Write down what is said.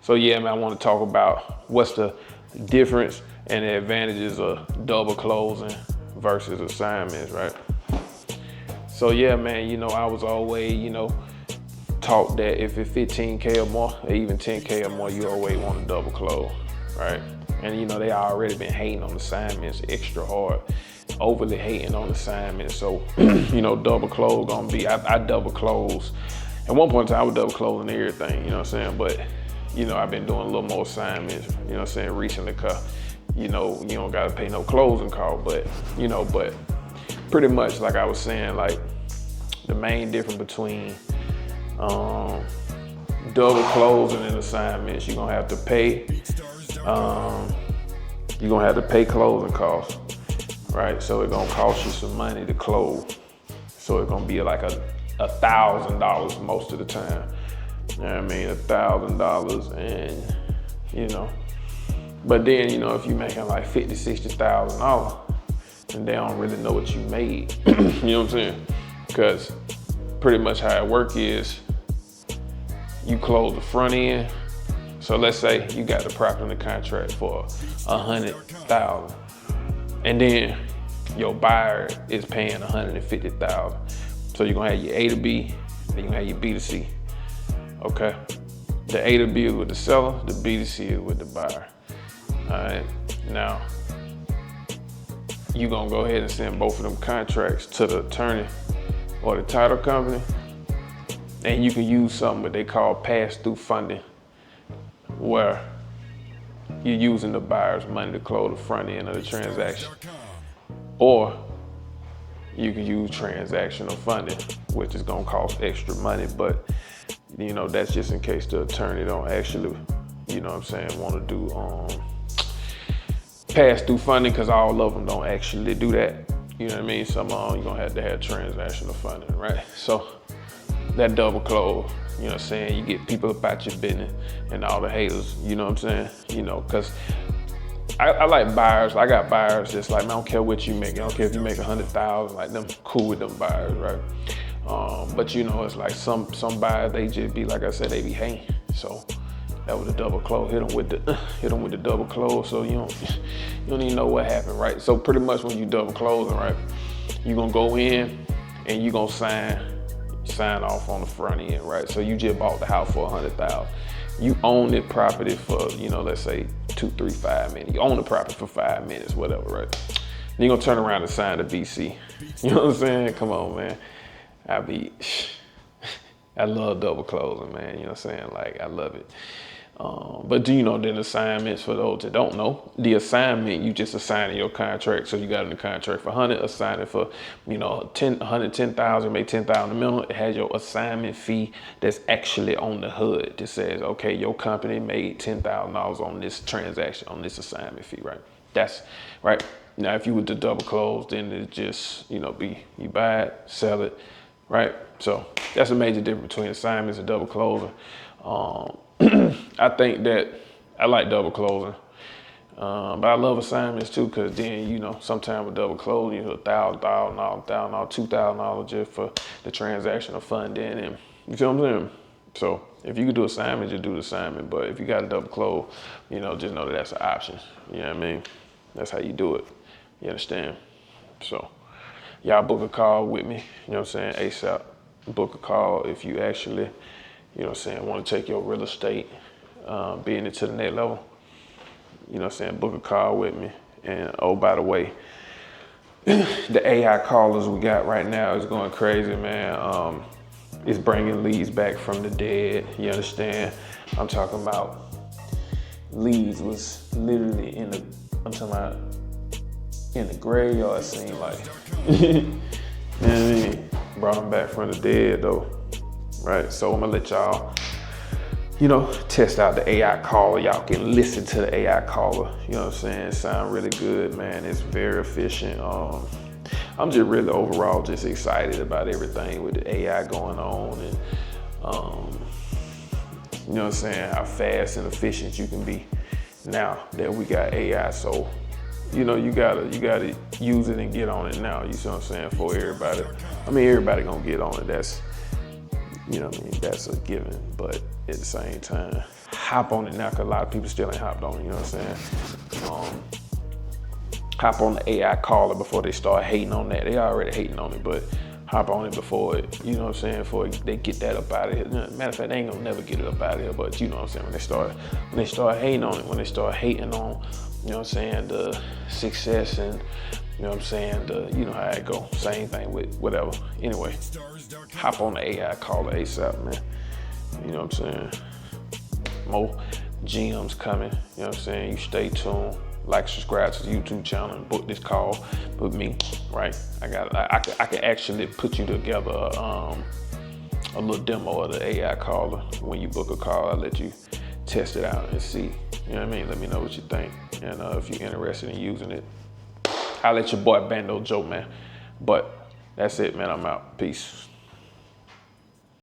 So yeah, man, I want to talk about what's the difference and the advantages of double closing versus assignments, right? So yeah, man, I was always, taught that if it's 15K or more, or even 10K or more, you always want to double close, right? And they already been hating on assignments extra hard, overly hating on assignments. So, double close gonna be, I double close. At one point in time, I was double closing everything, you know what I'm saying? But, I've been doing a little more assignments, you know what I'm saying, recently, cause, you don't gotta pay no closing cost, but pretty much like I was saying, like the main difference between double closing and assignments, you're gonna have to pay closing costs, right? So it's gonna cost you some money to close. So it's gonna be like $1,000 most of the time. You know what I mean? $1,000, and but then if you're making like $50,000, $60,000, and they don't really know what you made. You know what I'm saying? Because pretty much how it work is you close the front end. So let's say you got the property in the contract for $100,000, and then your buyer is paying $150,000. So you're gonna have your A to B, then you're gonna have your B to C. Okay? The A to B is with the seller, the B to C is with the buyer. All right, now you're gonna go ahead and send both of them contracts to the attorney or the title company, and you can use something that they call pass-through funding, where you're using the buyer's money to close the front end of the transaction. Or you can use transactional funding, which is gonna cost extra money, but that's just in case the attorney don't actually, want to do pass-through funding, because all of them don't actually do that. You know what I mean? Some you're gonna have to have transactional funding, right? So that double close, you know what I'm saying? You get people about your business and all the haters, you know what I'm saying? Because I like buyers. I got buyers that's like, man, I don't care what you make. I don't care if you make 100,000, like them cool with them buyers, right? But it's like some buyers, they just be, like I said, they be hating. So that was a double close. Hit them with the double close. So you don't even know what happened, right? So pretty much when you double closing, right, you're gonna go in and you're gonna sign off on the front end, right? So you just bought the house for 100,000. You own the property for, let's say 2, 3, 5 minutes. You own the property for 5 minutes, whatever, right? Then you're gonna turn around and sign the VC. You know what I'm saying? Come on, man. I love double closing, man. You know what I'm saying? Like, I love it. But then assignments, for those that don't know, the assignment, you just assigning your contract. So you got in the contract for 100, assign it for, 110,000, make 10,000 a minimum. It has your assignment fee that's actually on the HUD that says, okay, your company made $10,000 on this transaction, on this assignment fee, right? That's right. Now, if you were to double close, then it just, be, you buy it, sell it, right? So that's a major difference between assignments and double closing. I think that I like double closing, but I love assignments too, because then, sometimes with double closing, $1,000, $2,000 just for the transactional funding, and you feel what I'm saying? So if you could do assignment, just do the assignment, but if you got a double close, just know that that's an option. You know what I mean? That's how you do it. You understand? So y'all book a call with me, you know what I'm saying, ASAP. Book a call if you actually, want to take your real estate business to the next level. Book a call with me. And oh, by the way, the AI callers we got right now is going crazy, man. It's bringing leads back from the dead. You understand? I'm talking about leads was literally in the graveyard, seemed like. You know what I mean? Brought them back from the dead though. Right, so I'm gonna let y'all, test out the AI caller. Y'all can listen to the AI caller. You know what I'm saying? It sound really good, man. It's very efficient. I'm just really overall just excited about everything with the AI going on, and you know what I'm saying, how fast and efficient you can be now that we got AI. So, you gotta use it and get on it now. You see what I'm saying? For everybody. I mean, everybody gonna get on it. That's, that's a given. But at the same time, hop on it now, cause a lot of people still ain't hopped on it, you know what I'm saying? Hop on the AI caller before they start hating on that. They already hating on it, but hop on it before it, you know what I'm saying, before they get that up out of here. Matter of fact, they ain't gonna never get it up out of here, but you know what I'm saying, when they start hating on it, when they start hating on, you know what I'm saying, the success and, you know what I'm saying, you know how it go. Same thing with whatever. Anyway, hop on the AI caller ASAP, man. You know what I'm saying? More GMs coming, you know what I'm saying? You stay tuned. Like, subscribe to the YouTube channel and book this call with me, right? I can actually put you together a little demo of the AI caller. When you book a call, I'll let you test it out and see. You know what I mean? Let me know what you think. And if you're interested in using it, I'll let your boy Bando joke, man. But that's it, man. I'm out. Peace.